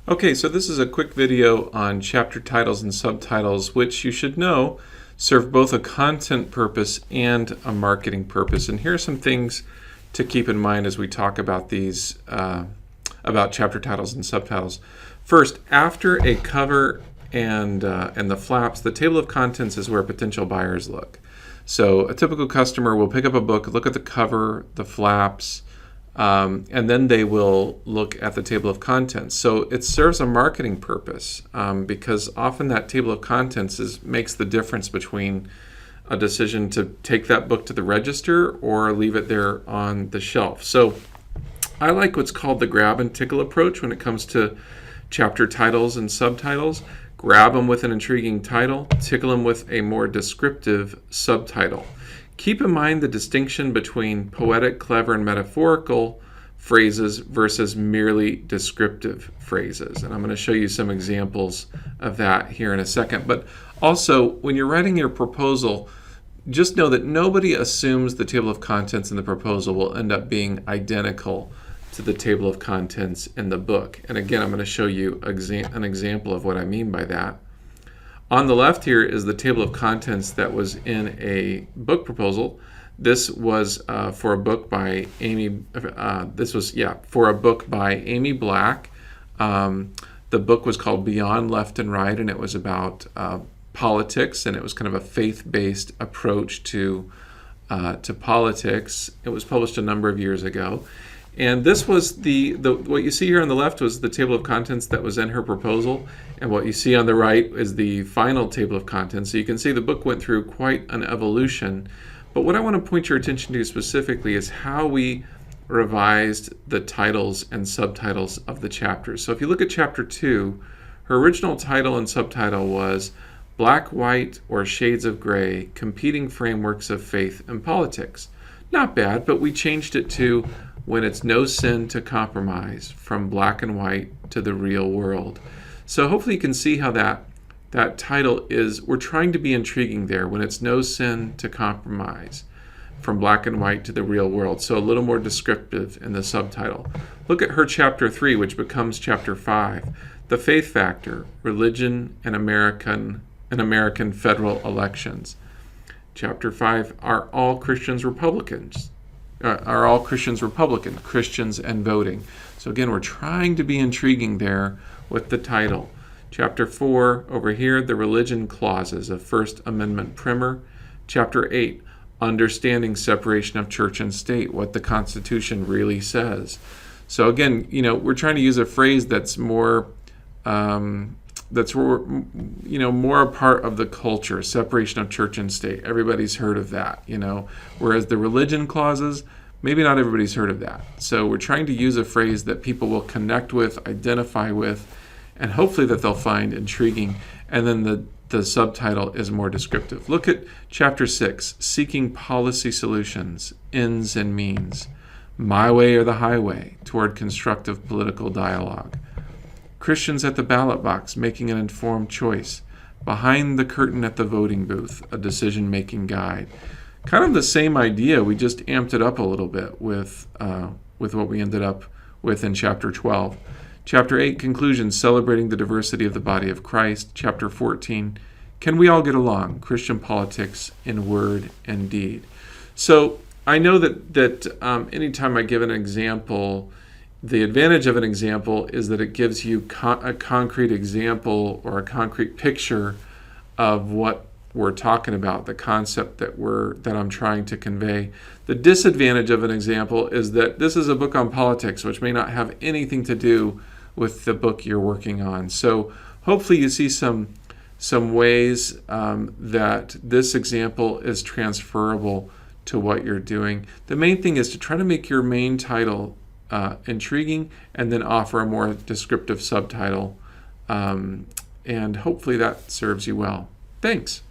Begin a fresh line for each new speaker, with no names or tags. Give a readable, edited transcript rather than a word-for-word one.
Okay, so this is a quick video on chapter titles and subtitles, which you should know serve both a content purpose and a marketing purpose. And here are some things to keep in mind as we talk about these, about chapter titles and subtitles. First, after a cover and the flaps, the table of contents is where potential buyers look. So a typical customer will pick up a book, look at the cover, the flaps, and then they will look at the table of contents. So it serves a marketing purpose because often that table of contents makes the difference between a decision to take that book to the register or leave it there on the shelf. So I like what's called the grab and tickle approach when it comes to chapter titles and subtitles. Grab them with an intriguing title, tickle them with a more descriptive subtitle. Keep in mind the distinction between poetic, clever, and metaphorical phrases versus merely descriptive phrases. And I'm going to show you some examples of that here in a second. But also, when you're writing your proposal, just know that nobody assumes the table of contents in the proposal will end up being identical to the table of contents in the book. And again, I'm going to show you an example of what I mean by that. On the left here is the table of contents that was in a book proposal. This was for a book by Amy. For a book by Amy Black. The book was called Beyond Left and Right, and it was about politics, and it was kind of a faith-based approach to politics. It was published a number of years ago. And this was what you see here on the left was the table of contents that was in her proposal, and what you see on the right is the final table of contents. So you can see the book went through quite an evolution. But what I want to point your attention to specifically is how we revised the titles and subtitles of the chapters. So if you look at chapter 2, her original title and subtitle was Black, White, or Shades of Gray, Competing Frameworks of Faith and Politics. Not bad, but we changed it to When It's No Sin to Compromise, From Black and White to the Real World. So hopefully you can see how that title is, we're trying to be intriguing there. When it's no sin to compromise, from black and white to the real world. So a little more descriptive in the subtitle. Look at her chapter 3, which becomes chapter 5. The Faith Factor, Religion and American Federal Elections. Chapter 5, Are all Christians Republican? Christians and voting. So again, we're trying to be intriguing there with the title. Chapter 4, over here, the religion clauses of First Amendment primer. Chapter 8, understanding separation of church and state, what the Constitution really says. So again, we're trying to use a phrase that's more more a part of the culture, separation of church and state. Everybody's heard of that, whereas the religion clauses, maybe not everybody's heard of that. So we're trying to use a phrase that people will connect with, identify with, and hopefully that they'll find intriguing. And then the subtitle is more descriptive. Look at chapter 6, Seeking Policy Solutions, Ends and Means, My Way or the Highway Toward Constructive Political Dialogue. Christians at the ballot box, Making an Informed Choice, Behind the Curtain at the Voting Booth, A Decision-Making Guide. Kind of the same idea, we just amped it up a little bit with what we ended up with in chapter 12. Chapter 8, Conclusions, Celebrating the Diversity of the Body of Christ. Chapter 14, Can We All Get Along? Christian Politics in Word and Deed. So I know that anytime I give an example, the advantage of an example is that it gives you a concrete example or a concrete picture of what we're talking about, the concept that I'm trying to convey. The disadvantage of an example is that this is a book on politics, which may not have anything to do with the book you're working on. So hopefully you see some ways that this example is transferable to what you're doing. The main thing is to try to make your main title intriguing and then offer a more descriptive subtitle. And hopefully that serves you well. Thanks.